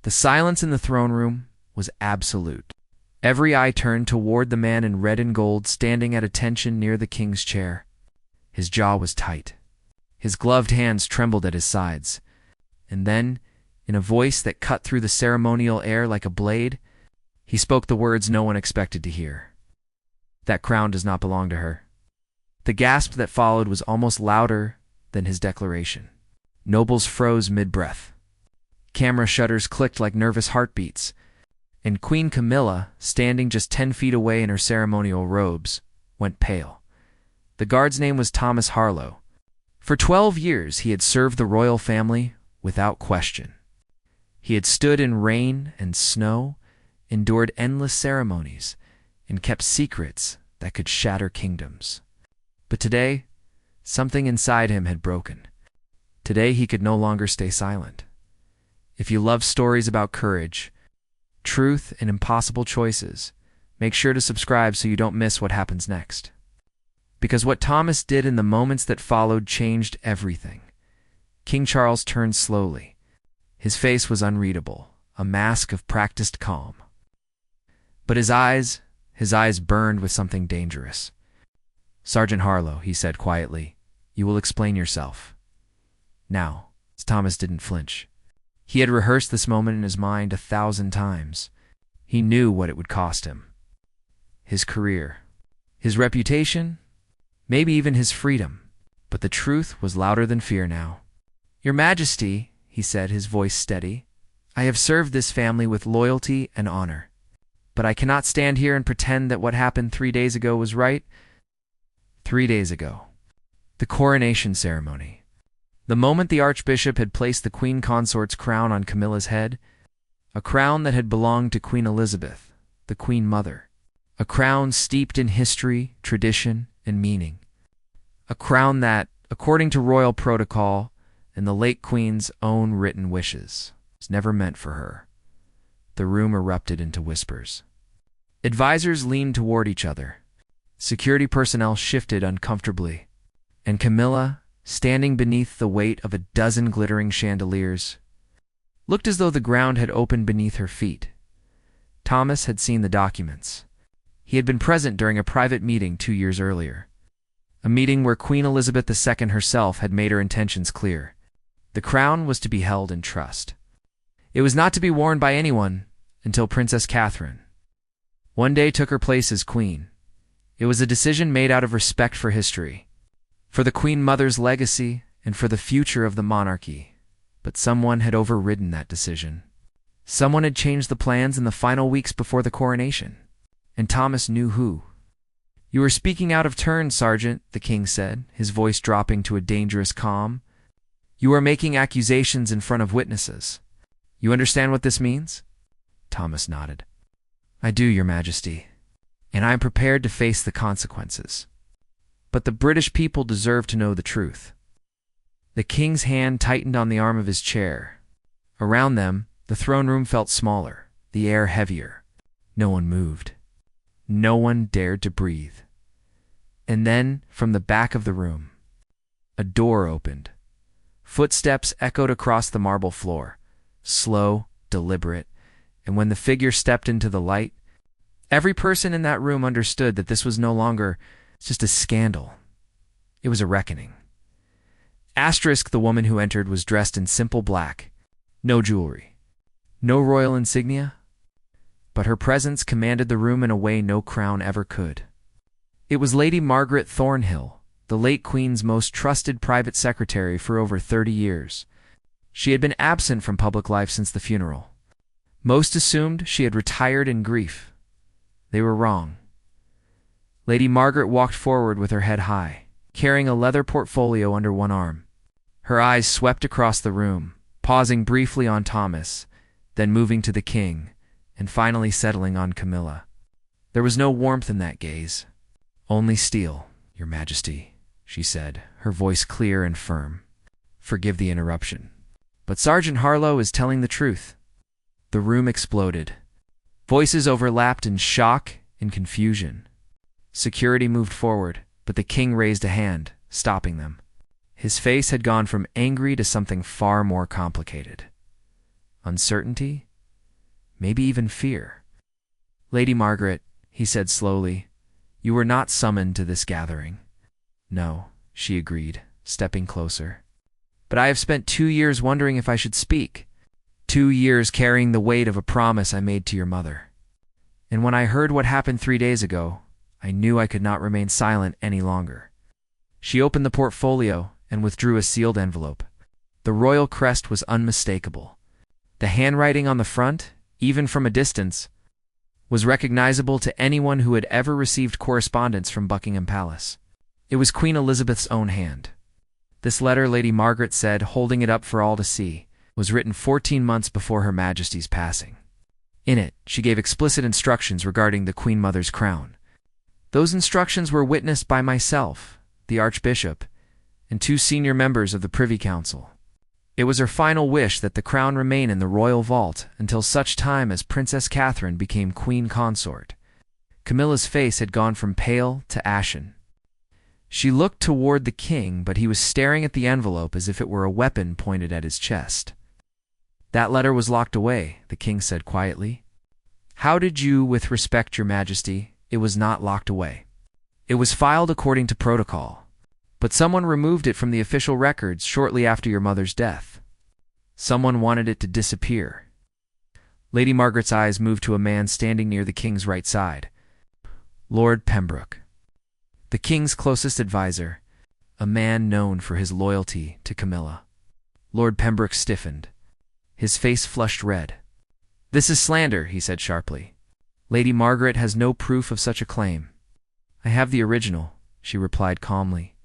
The silence in the throne room was absolute. Every eye turned toward the man in red and gold standing at attention near the king's chair. His jaw was tight. His gloved hands trembled at his sides. And then, in a voice that cut through the ceremonial air like a blade, he spoke the words no one expected to hear. That crown does not belong to her. The gasp that followed was almost louder than his declaration. Nobles froze mid-breath. Camera shutters clicked like nervous heartbeats, and Queen Camilla, standing just 10 feet away in her ceremonial robes, went pale. The guard's name was Thomas Harlow. For 12 years he had served the royal family without question. He had stood in rain and snow, endured endless ceremonies, and kept secrets that could shatter kingdoms. But today, something inside him had broken. Today he could no longer stay silent. If you love stories about courage, truth, and impossible choices, make sure to subscribe so you don't miss what happens next. Because what Thomas did in the moments that followed changed everything. King Charles turned slowly. His face was unreadable, a mask of practiced calm. But his eyes burned with something dangerous. "Sergeant Harlow," he said quietly, "you will explain yourself." Now, Thomas didn't flinch. He had rehearsed this moment in his mind 1,000 times. He knew what it would cost him. His career, his reputation, maybe even his freedom. But the truth was louder than fear now. "Your Majesty," he said, his voice steady, "I have served this family with loyalty and honor. But I cannot stand here and pretend that what happened 3 days ago was right." 3 days ago. The coronation ceremony. The moment the Archbishop had placed the Queen Consort's crown on Camilla's head, a crown that had belonged to Queen Elizabeth, the Queen Mother. A crown steeped in history, tradition, and meaning. A crown that, according to royal protocol and the late Queen's own written wishes, was never meant for her. The room erupted into whispers. Advisors leaned toward each other. Security personnel shifted uncomfortably. And Camilla, standing beneath the weight of a dozen glittering chandeliers, looked as though the ground had opened beneath her feet. Thomas had seen the documents. He had been present during a private meeting 2 years earlier. A meeting where Queen Elizabeth II herself had made her intentions clear. The crown was to be held in trust. It was not to be worn by anyone until Princess Catherine one day took her place as queen. It was a decision made out of respect for history, for the Queen Mother's legacy, and for the future of the monarchy. But someone had overridden that decision. Someone had changed the plans in the final weeks before the coronation. And Thomas knew who. "You are speaking out of turn, Sergeant," the king said, his voice dropping to a dangerous calm. "You are making accusations in front of witnesses. You understand what this means?" Thomas nodded. "I do, Your Majesty, and I am prepared to face the consequences. But the British people deserve to know the truth." The king's hand tightened on the arm of his chair. Around them, the throne room felt smaller, the air heavier. No one moved. No one dared to breathe. And then, from the back of the room, a door opened. Footsteps echoed across the marble floor, slow, deliberate, and when the figure stepped into the light, every person in that room understood that this was no longer just a scandal. It was a reckoning. Asterisk, the woman who entered was dressed in simple black, no jewelry, no royal insignia, but her presence commanded the room in a way no crown ever could. It was Lady Margaret Thornhill, the late Queen's most trusted private secretary for over 30 years. She had been absent from public life since the funeral. Most assumed she had retired in grief. They were wrong. Lady Margaret walked forward with her head high, carrying a leather portfolio under one arm. Her eyes swept across the room, pausing briefly on Thomas, then moving to the king, and finally settling on Camilla. There was no warmth in that gaze. "Only steel, Your Majesty," she said, her voice clear and firm. "Forgive the interruption, but Sergeant Harlow is telling the truth." The room exploded. Voices overlapped in shock and confusion. Security moved forward, but the king raised a hand, stopping them. His face had gone from angry to something far more complicated. Uncertainty maybe even fear. "Lady Margaret," he said slowly, "you were not summoned to this gathering." "No," she agreed, stepping closer. "But I have spent 2 years wondering if I should speak. 2 years carrying the weight of a promise I made to your mother. And when I heard what happened 3 days ago, I knew I could not remain silent any longer." She opened the portfolio and withdrew a sealed envelope. The royal crest was unmistakable. The handwriting on the front, even from a distance, was recognizable to anyone who had ever received correspondence from Buckingham Palace. It was Queen Elizabeth's own hand. This letter, Lady Margaret said, holding it up for all to see, was written 14 months before Her Majesty's passing. In it, she gave explicit instructions regarding the Queen Mother's crown. Those instructions were witnessed by myself, the Archbishop, and 2 senior members of the Privy Council. It was her final wish that the crown remain in the royal vault until such time as Princess Catherine became Queen Consort. Camilla's face had gone from pale to ashen. She looked toward the king, but he was staring at the envelope as if it were a weapon pointed at his chest. "That letter was locked away," the king said quietly. "How did you, with respect, Your Majesty? It was not locked away. It was filed according to protocol. But someone removed it from the official records shortly after your mother's death. Someone wanted it to disappear." Lady Margaret's eyes moved to a man standing near the king's right side. Lord Pembroke, the king's closest advisor, a man known for his loyalty to Camilla. Lord Pembroke stiffened. His face flushed red. "This is slander," he said sharply. "Lady Margaret has no proof of such a claim." "I have the original," she replied calmly.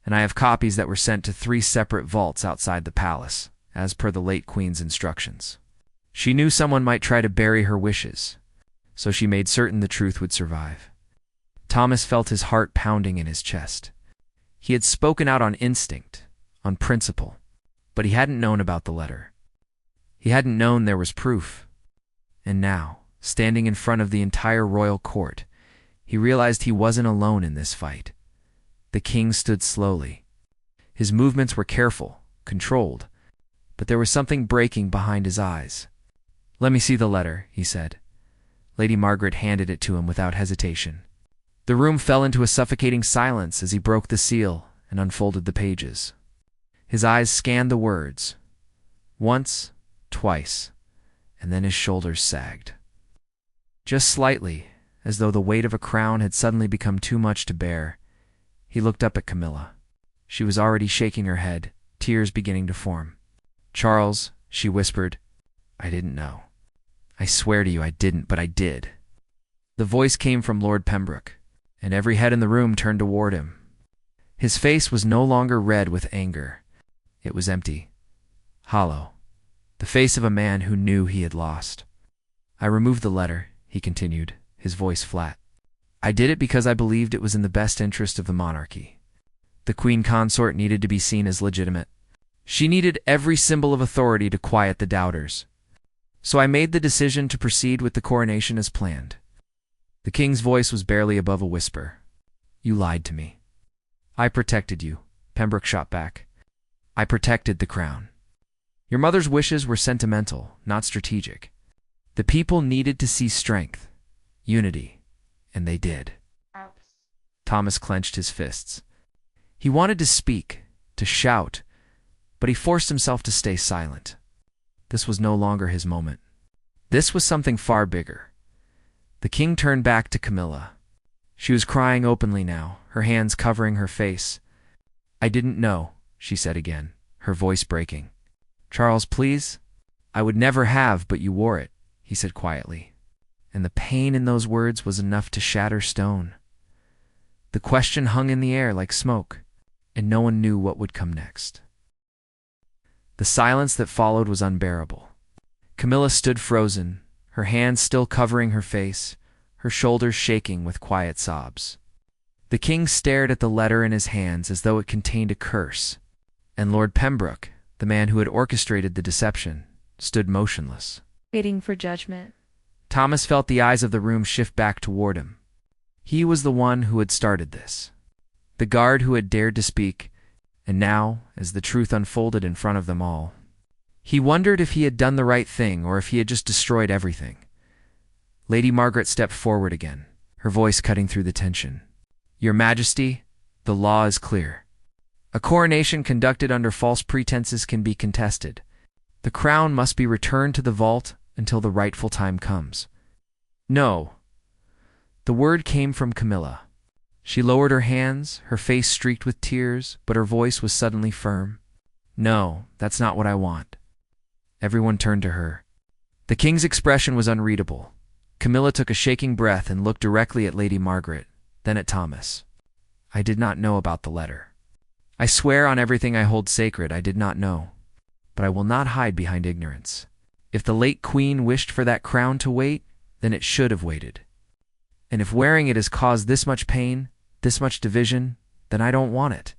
"And I have copies that were sent to 3 separate vaults outside the palace, as per the late Queen's instructions. She knew someone might try to bury her wishes, so she made certain the truth would survive." Thomas felt his heart pounding in his chest. He had spoken out on instinct, on principle, but he hadn't known about the letter. He hadn't known there was proof. And now, standing in front of the entire royal court, he realized he wasn't alone in this fight. The king stood slowly. His movements were careful, controlled, but there was something breaking behind his eyes. "Let me see the letter," he said. Lady Margaret handed it to him without hesitation. The room fell into a suffocating silence as he broke the seal and unfolded the pages. His eyes scanned the words. Once, twice, and then his shoulders sagged. Just slightly, as though the weight of a crown had suddenly become too much to bear, he looked up at Camilla. She was already shaking her head, tears beginning to form. "Charles," she whispered, "I didn't know. I swear to you I didn't, but I did." The voice came from Lord Pembroke, and every head in the room turned toward him. His face was no longer red with anger. It was empty, hollow, the face of a man who knew he had lost. "I removed the letter," he continued, his voice flat. "I did it because I believed it was in the best interest of the monarchy. The Queen Consort needed to be seen as legitimate. She needed every symbol of authority to quiet the doubters. So I made the decision to proceed with the coronation as planned." The king's voice was barely above a whisper. "You lied to me." "I protected you," Pembroke shot back. "I protected the crown. Your mother's wishes were sentimental, not strategic. The people needed to see strength, unity, and they did." Thomas clenched his fists. He wanted to speak, to shout, but he forced himself to stay silent. This was no longer his moment. This was something far bigger. The king turned back to Camilla. She was crying openly now, her hands covering her face. "I didn't know," she said again, her voice breaking. "Charles, please." "I would never have, but you wore it," he said quietly. And the pain in those words was enough to shatter stone. The question hung in the air like smoke, and no one knew what would come next. The silence that followed was unbearable. Camilla stood frozen, her hands still covering her face, her shoulders shaking with quiet sobs. The king stared at the letter in his hands as though it contained a curse, and Lord Pembroke, the man who had orchestrated the deception, stood motionless, waiting for judgment. Thomas felt the eyes of the room shift back toward him. He was the one who had started this, the guard who had dared to speak, and now, as the truth unfolded in front of them all, He wondered if he had done the right thing or if he had just destroyed everything. Lady Margaret stepped forward again, her voice cutting through the tension. "Your Majesty, the law is clear. A coronation conducted under false pretenses can be contested. The crown must be returned to the vault until the rightful time comes." "No." The word came from Camilla. She lowered her hands, her face streaked with tears, but her voice was suddenly firm. "No, that's not what I want." Everyone turned to her. The king's expression was unreadable. Camilla took a shaking breath and looked directly at Lady Margaret, then at Thomas. "I did not know about the letter. I swear on everything I hold sacred I did not know. But I will not hide behind ignorance. If the late queen wished for that crown to wait, then it should have waited. And if wearing it has caused this much pain, this much division, then I don't want it."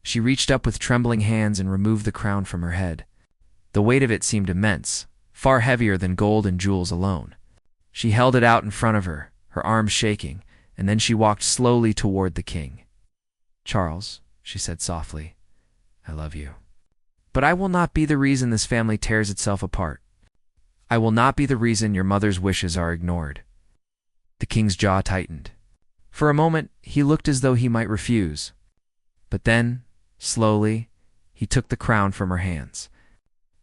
She reached up with trembling hands and removed the crown from her head. The weight of it seemed immense, far heavier than gold and jewels alone. She held it out in front of her, her arms shaking, and then she walked slowly toward the king. "Charles," she said softly, "I love you. But I will not be the reason this family tears itself apart. I will not be the reason your mother's wishes are ignored." The king's jaw tightened. For a moment, he looked as though he might refuse. But then, slowly, he took the crown from her hands.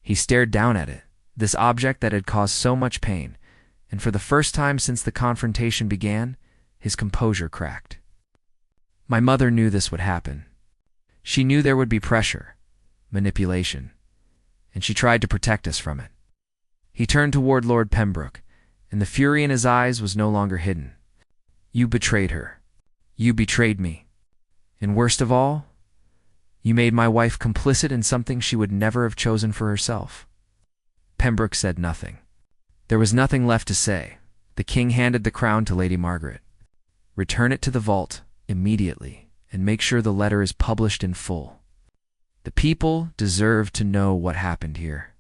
He stared down at it, this object that had caused so much pain, and for the first time since the confrontation began, his composure cracked. "My mother knew this would happen. She knew there would be pressure, manipulation, and she tried to protect us from it." He turned toward Lord Pembroke, and the fury in his eyes was no longer hidden. "You betrayed her. You betrayed me. And worst of all, you made my wife complicit in something she would never have chosen for herself." Pembroke said nothing. There was nothing left to say. The king handed the crown to Lady Margaret. "Return it to the vault immediately and make sure the letter is published in full. The people deserve to know what happened here."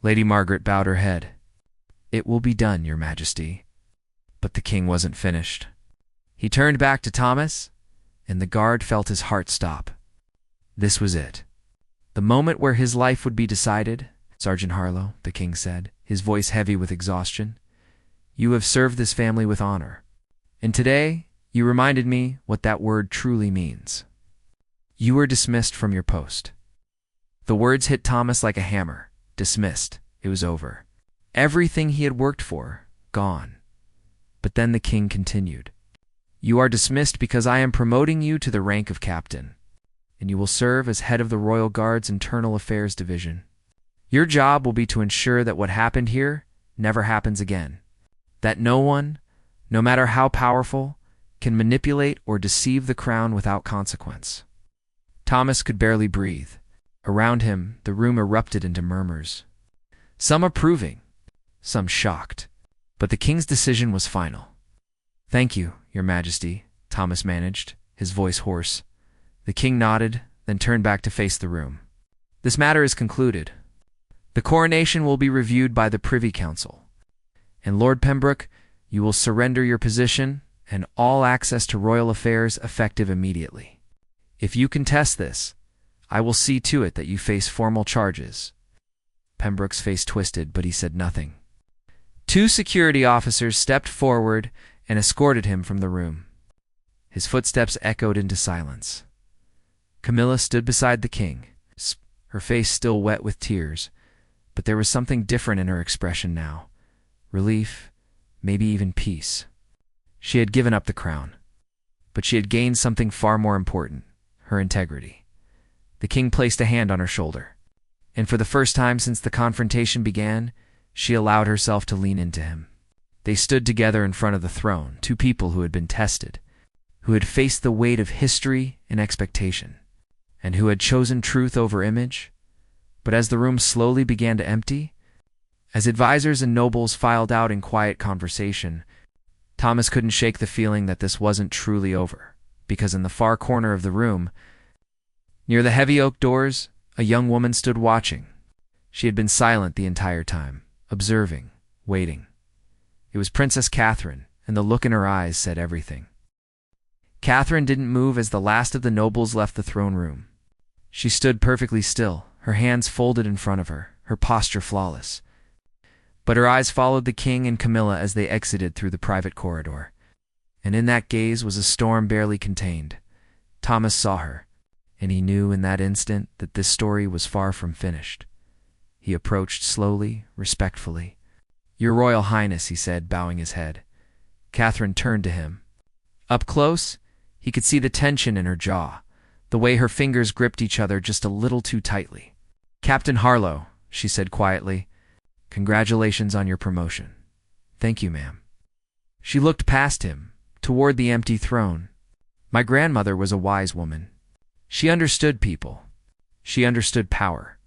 Lady Margaret bowed her head. "It will be done, Your Majesty." But the king wasn't finished. He turned back to Thomas, and the guard felt his heart stop. This was it. The moment where his life would be decided. "Sergeant Harlow," the king said, his voice heavy with exhaustion, "you have served this family with honor. And today, you reminded me what that word truly means. You were dismissed from your post." The words hit Thomas like a hammer. Dismissed. It was over. Everything he had worked for, gone. But then the king continued. "You are dismissed because I am promoting you to the rank of captain, and you will serve as head of the Royal Guard's Internal Affairs Division. Your job will be to ensure that what happened here never happens again. That no one, no matter how powerful, can manipulate or deceive the crown without consequence." Thomas could barely breathe. Around him, the room erupted into murmurs. Some approving, some shocked. But the king's decision was final. "Thank you, Your Majesty," Thomas managed, his voice hoarse. The king nodded, then turned back to face the room. "This matter is concluded. The coronation will be reviewed by the Privy Council. And Lord Pembroke, you will surrender your position and all access to royal affairs effective immediately. If you contest this, I will see to it that you face formal charges." Pembroke's face twisted, but he said nothing. Two security officers stepped forward and escorted him from the room. His footsteps echoed into silence. Camilla stood beside the king, her face still wet with tears, but there was something different in her expression now. Relief, maybe even peace. She had given up the crown, but she had gained something far more important, her integrity. The king placed a hand on her shoulder, and for the first time since the confrontation began, she allowed herself to lean into him. They stood together in front of the throne, two people who had been tested, who had faced the weight of history and expectation, and who had chosen truth over image. But as the room slowly began to empty, as advisors and nobles filed out in quiet conversation, Thomas couldn't shake the feeling that this wasn't truly over, because in the far corner of the room, near the heavy oak doors, a young woman stood watching. She had been silent the entire time, observing, waiting. It was Princess Catherine, and the look in her eyes said everything. Catherine didn't move as the last of the nobles left the throne room. She stood perfectly still, her hands folded in front of her, her posture flawless. But her eyes followed the king and Camilla as they exited through the private corridor. And in that gaze was a storm barely contained. Thomas saw her, and he knew in that instant that this story was far from finished. He approached slowly, respectfully. "Your Royal Highness," he said, bowing his head. Catherine turned to him. Up close, he could see the tension in her jaw, the way her fingers gripped each other just a little too tightly. "Captain Harlow," she said quietly, "congratulations on your promotion." "Thank you, ma'am." She looked past him, toward the empty throne. "My grandmother was a wise woman. She understood people. She understood power.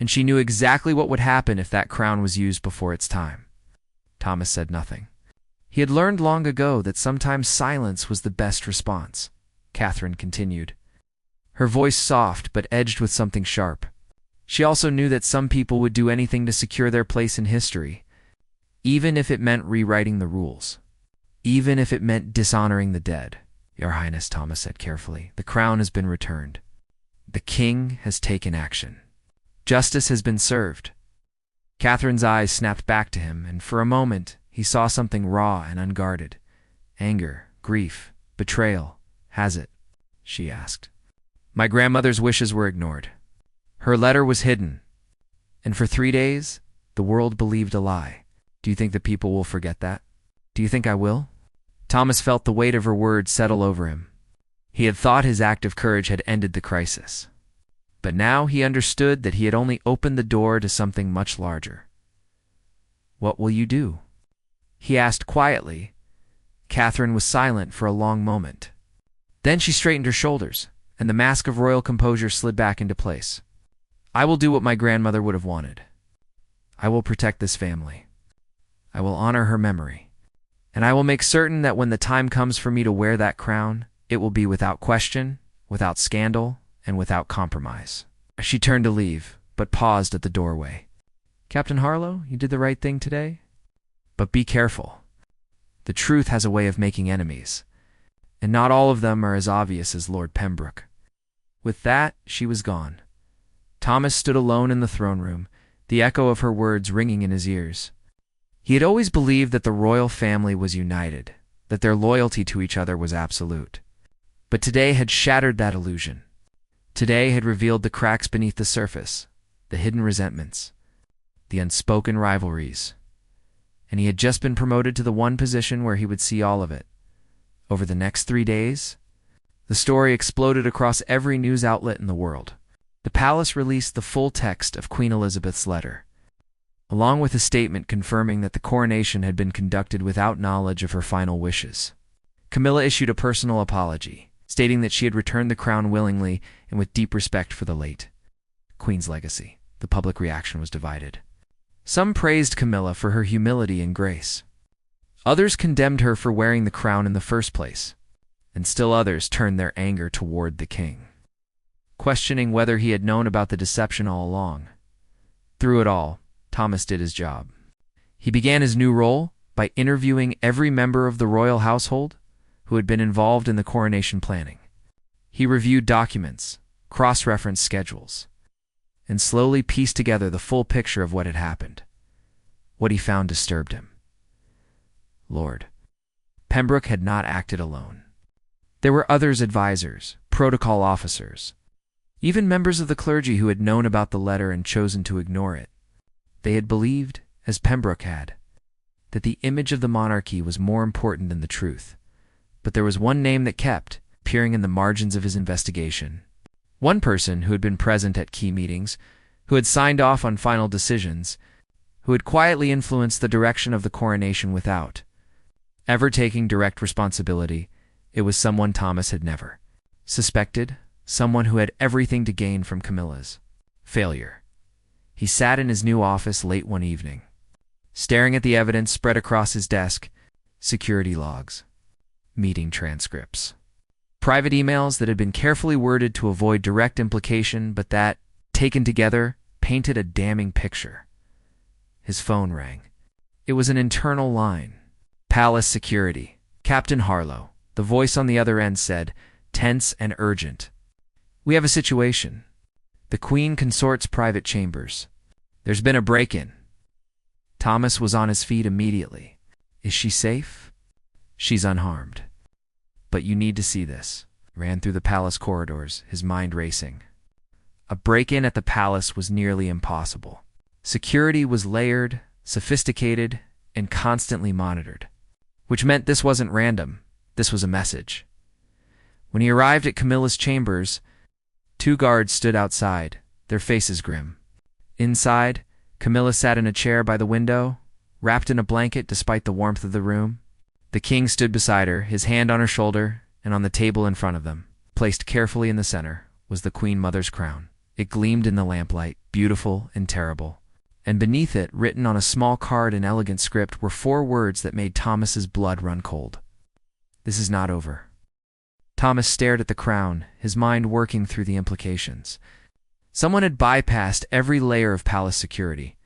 And she knew exactly what would happen if that crown was used before its time." Thomas said nothing. He had learned long ago that sometimes silence was the best response. Catherine continued, her voice soft but edged with something sharp. She also knew that some people would do anything to secure their place in history, even if it meant rewriting the rules, even if it meant dishonoring the dead. "Your Highness," Thomas said carefully, "the crown has been returned. The king has taken action. Justice has been served." Catherine's eyes snapped back to him, and for a moment he saw something raw and unguarded. "Anger, grief, betrayal, has it?" she asked. "My grandmother's wishes were ignored. Her letter was hidden. And for 3 days, the world believed a lie. Do you think the people will forget that? Do you think I will?" Thomas felt the weight of her words settle over him. He had thought his act of courage had ended the crisis. But now he understood that he had only opened the door to something much larger. "What will you do?" he asked quietly. Catherine was silent for a long moment. Then she straightened her shoulders, and the mask of royal composure slid back into place. "I will do what my grandmother would have wanted. I will protect this family. I will honor her memory. And I will make certain that when the time comes for me to wear that crown, it will be without question, without scandal, and without compromise." She turned to leave, but paused at the doorway. "Captain Harlow, you did the right thing today. But be careful. The truth has a way of making enemies, and not all of them are as obvious as Lord Pembroke." With that, she was gone. Thomas stood alone in the throne room, the echo of her words ringing in his ears. He had always believed that the royal family was united, that their loyalty to each other was absolute. But today had shattered that illusion. Today had revealed the cracks beneath the surface, the hidden resentments, the unspoken rivalries. And he had just been promoted to the one position where he would see all of it. Over the next 3 days, the story exploded across every news outlet in the world. The palace released the full text of Queen Elizabeth's letter, along with a statement confirming that the coronation had been conducted without knowledge of her final wishes. Camilla issued a personal apology, stating that she had returned the crown willingly and with deep respect for the late Queen's legacy. The public reaction was divided. Some praised Camilla for her humility and grace. Others condemned her for wearing the crown in the first place, and still others turned their anger toward the king, questioning whether he had known about the deception all along. Through it all, Thomas did his job. He began his new role by interviewing every member of the royal household who had been involved in the coronation planning. He reviewed documents, cross-referenced schedules, and slowly pieced together the full picture of what had happened. What he found disturbed him. Lord Pembroke had not acted alone. There were others, advisors, protocol officers, even members of the clergy who had known about the letter and chosen to ignore it. They had believed, as Pembroke had, that the image of the monarchy was more important than the truth. But there was one name that kept appearing in the margins of his investigation. One person who had been present at key meetings, who had signed off on final decisions, who had quietly influenced the direction of the coronation without ever taking direct responsibility. It was someone Thomas had never suspected, someone who had everything to gain from Camilla's failure. He sat in his new office late one evening, staring at the evidence spread across his desk: security logs, meeting transcripts, private emails that had been carefully worded to avoid direct implication, but that, taken together, painted a damning picture. His phone rang. It was an internal line. "Palace security. Captain Harlow." The voice on the other end said, tense and urgent. "We have a situation. The Queen Consort's private chambers. There's been a break-in. Thomas was on his feet immediately. Is she safe? She's unharmed. But you need to see this. Ran through the palace corridors, his mind racing. A break-in at the palace was nearly impossible. Security was layered, sophisticated, and constantly monitored, which meant this wasn't random. This was a message. When he arrived at Camilla's chambers, 2 guards stood outside, their faces grim. Inside, Camilla sat in a chair by the window, wrapped in a blanket despite the warmth of the room. The king stood beside her, his hand on her shoulder, and on the table in front of them, placed carefully in the center, was the Queen Mother's crown. It gleamed in the lamplight, beautiful and terrible. And beneath it, written on a small card in elegant script, were 4 words that made Thomas's blood run cold. This is not over. Thomas stared at the crown, his mind working through the implications. Someone had bypassed every layer of palace security.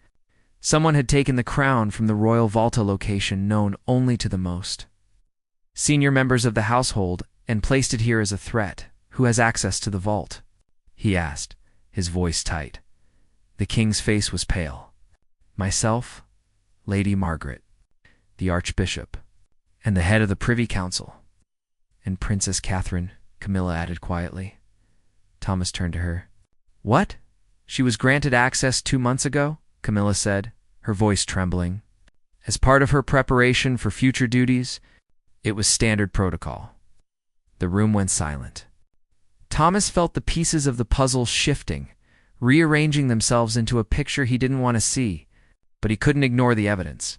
Someone had taken the crown from the royal vaulta location known only to the most senior members of the household and placed it here as a threat. Who has access to the vault? He asked, his voice tight. The king's face was pale. Myself, Lady Margaret, the Archbishop, and the head of the Privy Council. And Princess Catherine, Camilla added quietly. Thomas turned to her. What? She was granted access 2 months ago? Camilla said, her voice trembling. As part of her preparation for future duties, it was standard protocol. The room went silent. Thomas felt the pieces of the puzzle shifting, rearranging themselves into a picture he didn't want to see, but he couldn't ignore the evidence.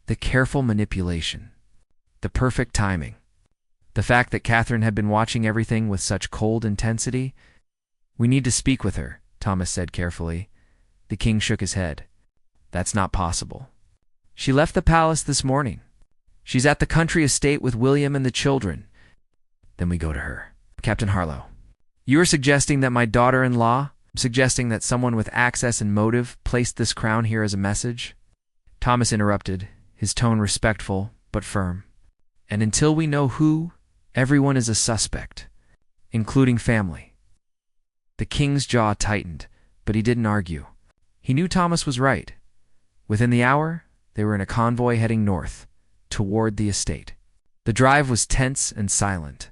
The careful manipulation. The perfect timing. The fact that Catherine had been watching everything with such cold intensity. We need to speak with her, Thomas said carefully. The king shook his head. That's not possible. She left the palace this morning. She's at the country estate with William and the children. Then we go to her. Captain Harlow, you are suggesting that my daughter-in-law, suggesting that someone with access and motive placed this crown here as a message? Thomas interrupted, his tone respectful but firm. And until we know who, everyone is a suspect, including family. The king's jaw tightened, but he didn't argue. He knew Thomas was right. Within the hour, they were in a convoy heading north, toward the estate. The drive was tense and silent.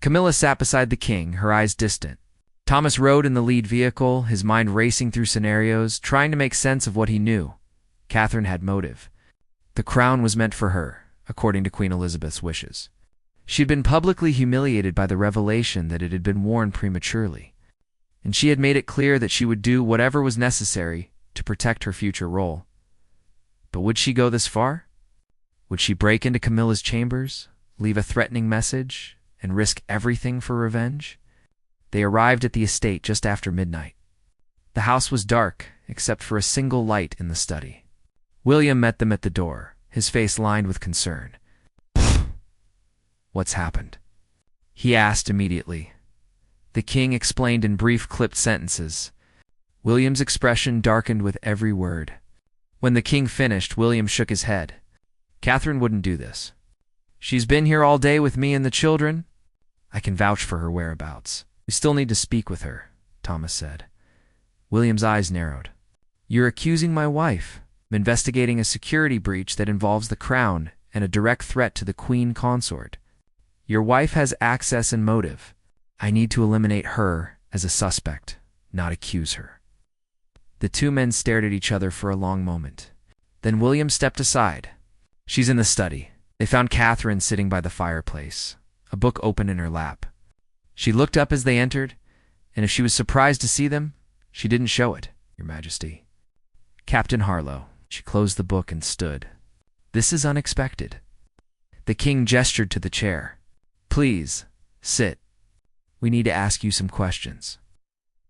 Camilla sat beside the king, her eyes distant. Thomas rode in the lead vehicle, his mind racing through scenarios, trying to make sense of what he knew. Catherine had motive. The crown was meant for her, according to Queen Elizabeth's wishes. She had been publicly humiliated by the revelation that it had been worn prematurely, and she had made it clear that she would do whatever was necessary to protect her future role. But would she go this far? Would she break into Camilla's chambers, leave a threatening message, and risk everything for revenge? They arrived at the estate just after midnight. The house was dark, except for a single light in the study. William met them at the door, his face lined with concern. What's happened? He asked immediately. The king explained in brief clipped sentences. William's expression darkened with every word. When the king finished, William shook his head. Catherine wouldn't do this. She's been here all day with me and the children. I can vouch for her whereabouts. We still need to speak with her, Thomas said. William's eyes narrowed. You're accusing my wife of investigating a security breach that involves the crown and a direct threat to the queen consort. Your wife has access and motive. I need to eliminate her as a suspect, not accuse her. The 2 men stared at each other for a long moment. Then William stepped aside. She's in the study. They found Catherine sitting by the fireplace, a book open in her lap. She looked up as they entered, and if she was surprised to see them, she didn't show it, Your Majesty. Captain Harlow. She closed the book and stood. This is unexpected. The king gestured to the chair. Please, sit. We need to ask you some questions.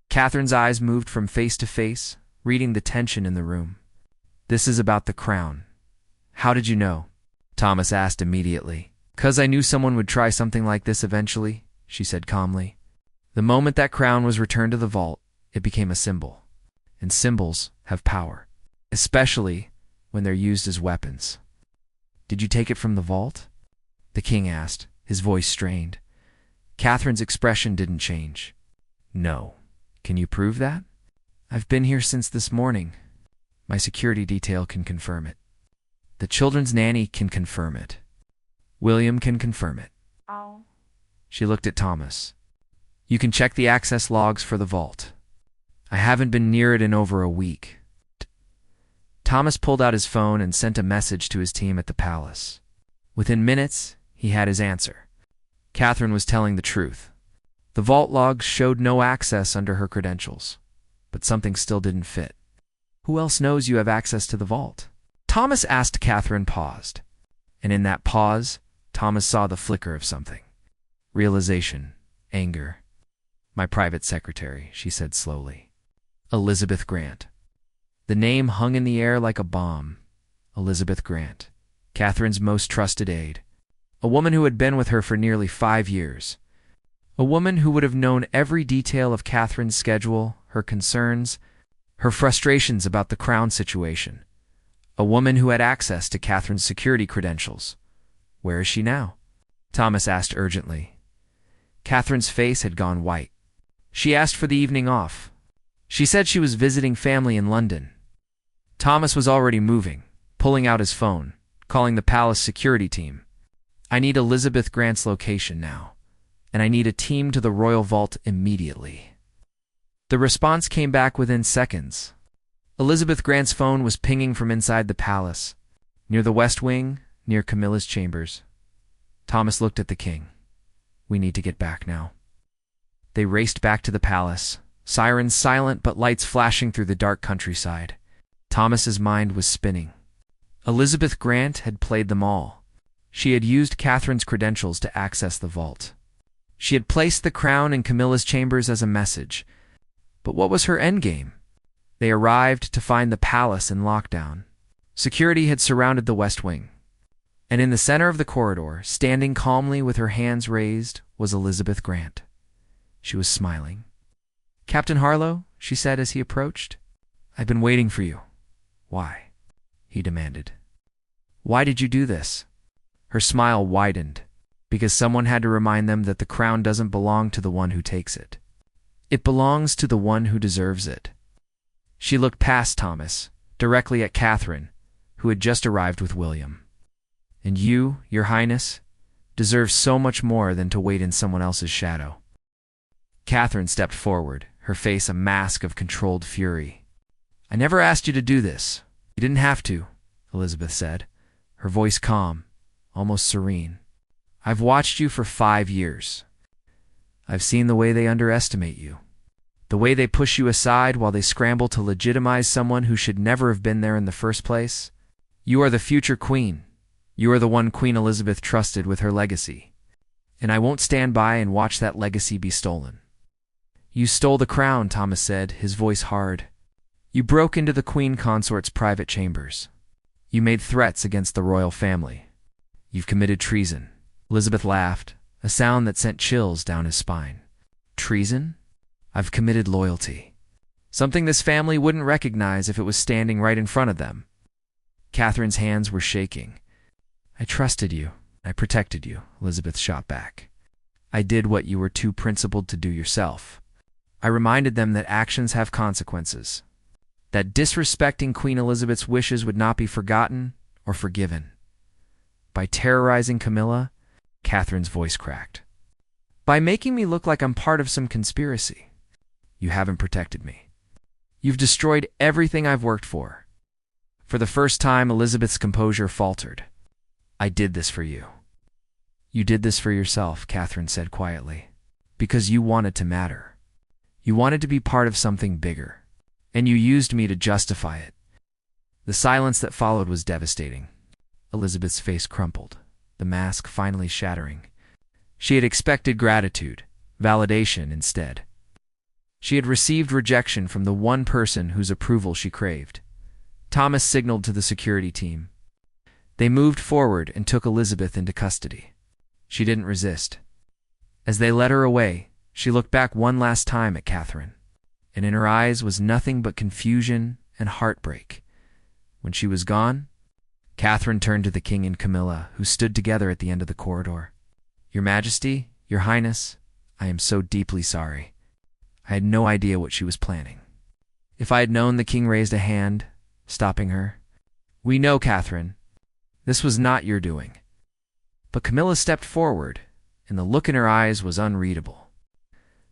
Catherine's eyes moved from face to face, reading the tension in the room. This is about the crown. How did you know? Thomas asked immediately. 'Cause I knew someone would try something like this eventually, she said calmly. The moment that crown was returned to the vault, it became a symbol. And symbols have power, especially when they're used as weapons. Did you take it from the vault? The king asked, his voice strained. Catherine's expression didn't change. No, Can you prove that? I've been here since this morning. My security detail can confirm it. The children's nanny can confirm it. William can confirm it. Oh. She looked at Thomas. You can check the access logs for the vault. I haven't been near it in over a week. Thomas pulled out his phone and sent a message to his team at the palace. Within minutes, he had his answer. Catherine was telling the truth. The vault logs showed no access under her credentials, but something still didn't fit. Who else knows you have access to the vault? Thomas asked. Catherine paused, and in that pause, Thomas saw the flicker of something. Realization, anger. My private secretary, she said slowly. Elizabeth Grant. The name hung in the air like a bomb. Elizabeth Grant, Catherine's most trusted aide. A woman who had been with her for nearly 5 years. A woman who would have known every detail of Catherine's schedule, her concerns, her frustrations about the crown situation. A woman who had access to Catherine's security credentials. Where is she now? Thomas asked urgently. Catherine's face had gone white. She asked for the evening off. She said she was visiting family in London. Thomas was already moving, pulling out his phone, calling the palace security team. I need Elizabeth Grant's location now, and I need a team to the royal vault immediately. The response came back within seconds. Elizabeth Grant's phone was pinging from inside the palace, near the West Wing, near Camilla's chambers. Thomas looked at the king. We need to get back now. They raced back to the palace, sirens silent but lights flashing through the dark countryside. Thomas's mind was spinning. Elizabeth Grant had played them all. She had used Catherine's credentials to access the vault. She had placed the crown in Camilla's chambers as a message. But what was her endgame? They arrived to find the palace in lockdown. Security had surrounded the West Wing. And in the center of the corridor, standing calmly with her hands raised, was Elizabeth Grant. She was smiling. Captain Harlow, she said as he approached, I've been waiting for you. Why? He demanded. Why did you do this? Her smile widened, because someone had to remind them that the crown doesn't belong to the one who takes it. It belongs to the one who deserves it. She looked past Thomas, directly at Catherine, who had just arrived with William. And you, Your Highness, deserve so much more than to wait in someone else's shadow. Catherine stepped forward, her face a mask of controlled fury. I never asked you to do this. You didn't have to, Elizabeth said, her voice calm, almost serene. I've watched you for 5 years. I've seen the way they underestimate you, the way they push you aside while they scramble to legitimize someone who should never have been there in the first place. You are the future queen. You are the one Queen Elizabeth trusted with her legacy. And I won't stand by and watch that legacy be stolen. You stole the crown, Thomas said, his voice hard. You broke into the queen consort's private chambers. You made threats against the royal family. You've committed treason. Elizabeth laughed, a sound that sent chills down his spine. Treason? I've committed loyalty. Something this family wouldn't recognize if it was standing right in front of them. Catherine's hands were shaking. I trusted you. I protected you, Elizabeth shot back. I did what you were too principled to do yourself. I reminded them that actions have consequences, that disrespecting Queen Elizabeth's wishes would not be forgotten or forgiven. By terrorizing Camilla, Catherine's voice cracked. By making me look like I'm part of some conspiracy. You haven't protected me. You've destroyed everything I've worked for. For the first time, Elizabeth's composure faltered. I did this for you. You did this for yourself, Catherine said quietly, because you wanted to matter. You wanted to be part of something bigger, and you used me to justify it. The silence that followed was devastating. Elizabeth's face crumpled, the mask finally shattering. She had expected gratitude, validation instead. She had received rejection from the one person whose approval she craved. Thomas signaled to the security team. They moved forward and took Elizabeth into custody. She didn't resist. As they led her away, she looked back one last time at Catherine, and in her eyes was nothing but confusion and heartbreak. When she was gone, Catherine turned to the king and Camilla, who stood together at the end of the corridor. Your Majesty, Your Highness, I am so deeply sorry. I had no idea what she was planning. If I had known, the king raised a hand, stopping her. We know, Catherine. This was not your doing. But Camilla stepped forward, and the look in her eyes was unreadable.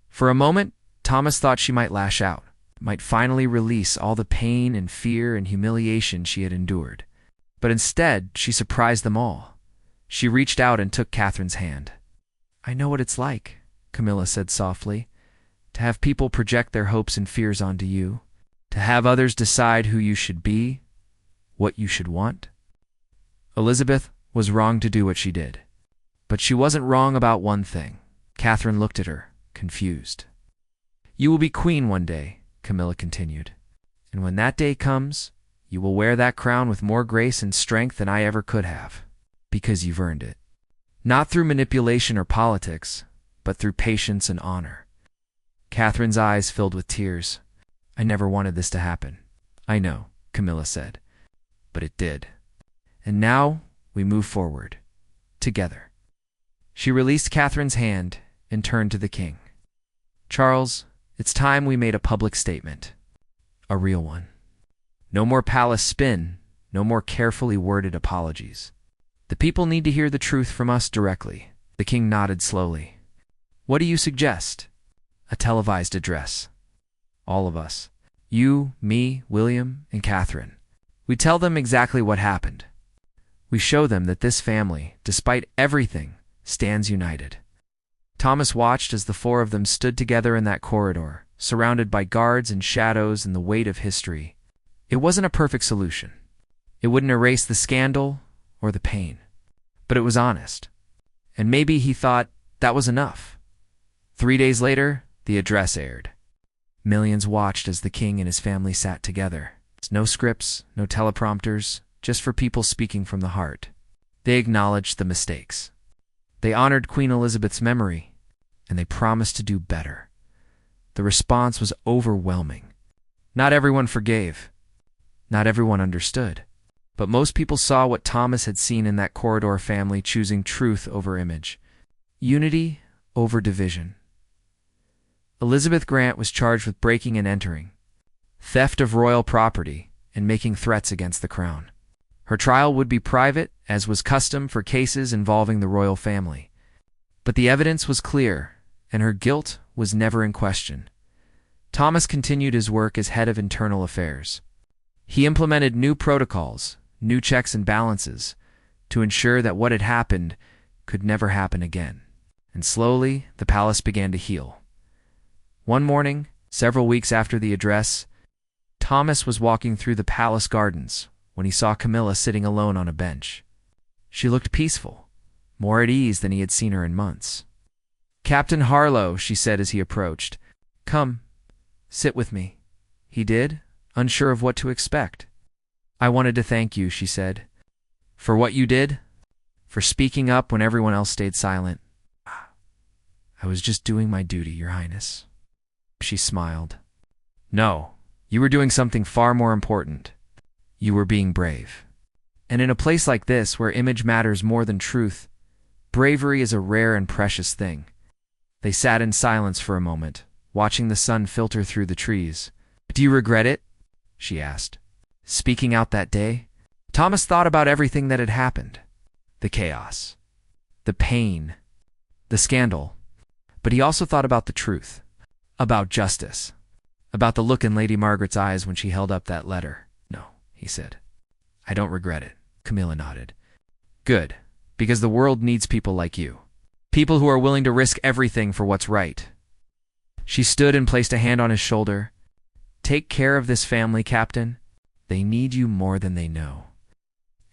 For a moment, Thomas thought she might lash out, might finally release all the pain and fear and humiliation she had endured. But instead, she surprised them all. She reached out and took Catherine's hand. I know what it's like, Camilla said softly, to have people project their hopes and fears onto you, to have others decide who you should be, what you should want. Elizabeth was wrong to do what she did. But she wasn't wrong about one thing. Catherine looked at her, confused. You will be queen one day, Camilla continued. And when that day comes, you will wear that crown with more grace and strength than I ever could have, because you've earned it. Not through manipulation or politics, but through patience and honor. Catherine's eyes filled with tears. I never wanted this to happen. I know, Camilla said. But it did. And now we move forward, together. She released Catherine's hand and turned to the king. Charles, it's time we made a public statement. A real one. No more palace spin, no more carefully worded apologies. The people need to hear the truth from us directly. The king nodded slowly. What do you suggest? A televised address. All of us. You, me, William, and Catherine. We tell them exactly what happened. We show them that this family, despite everything, stands united. Thomas watched as the four of them stood together in that corridor, surrounded by guards and shadows and the weight of history. It wasn't a perfect solution. It wouldn't erase the scandal or the pain. But it was honest. And maybe he thought that was enough. 3 days later, the address aired. Millions watched as the king and his family sat together. No scripts, no teleprompters, just for people speaking from the heart. They acknowledged the mistakes. They honored Queen Elizabeth's memory, and they promised to do better. The response was overwhelming. Not everyone forgave. Not everyone understood. But most people saw what Thomas had seen in that corridor family, choosing truth over image. Unity over division. Elizabeth Grant was charged with breaking and entering, theft of royal property, and making threats against the crown. Her trial would be private, as was custom for cases involving the royal family. But the evidence was clear, and her guilt was never in question. Thomas continued his work as head of internal affairs. He implemented new protocols, new checks and balances, to ensure that what had happened could never happen again. And slowly, the palace began to heal. One morning, several weeks after the address, Thomas was walking through the palace gardens when he saw Camilla sitting alone on a bench. She looked peaceful, more at ease than he had seen her in months. Captain Harlow, she said as he approached. Come, sit with me. He did, unsure of what to expect. I wanted to thank you, she said. For what you did? For speaking up when everyone else stayed silent. I was just doing my duty, Your Highness. She smiled. No, you were doing something far more important. You were being brave. And in a place like this, where image matters more than truth, bravery is a rare and precious thing. They sat in silence for a moment, watching the sun filter through the trees. Do you regret it? She asked. Speaking out that day? Thomas thought about everything that had happened. The chaos. The pain. The scandal. But he also thought about the truth. About justice. About the look in Lady Margaret's eyes when she held up that letter. No, he said. I don't regret it. Camilla nodded. Good, because the world needs people like you. People who are willing to risk everything for what's right. She stood and placed a hand on his shoulder. Take care of this family, Captain. They need you more than they know.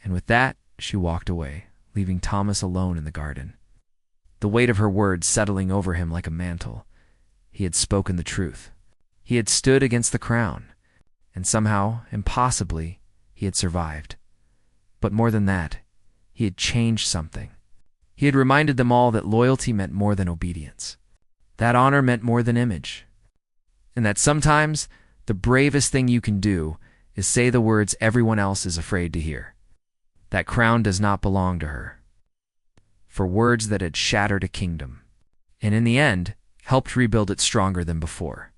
And with that, she walked away, leaving Thomas alone in the garden. The weight of her words settling over him like a mantle. He had spoken the truth. He had stood against the crown. And somehow, impossibly, he had survived. But more than that, he had changed something. He had reminded them all that loyalty meant more than obedience. That honor meant more than image. And that sometimes the bravest thing you can do is say the words everyone else is afraid to hear. That crown does not belong to her. For words that had shattered a kingdom. And in the end, helped rebuild it stronger than before.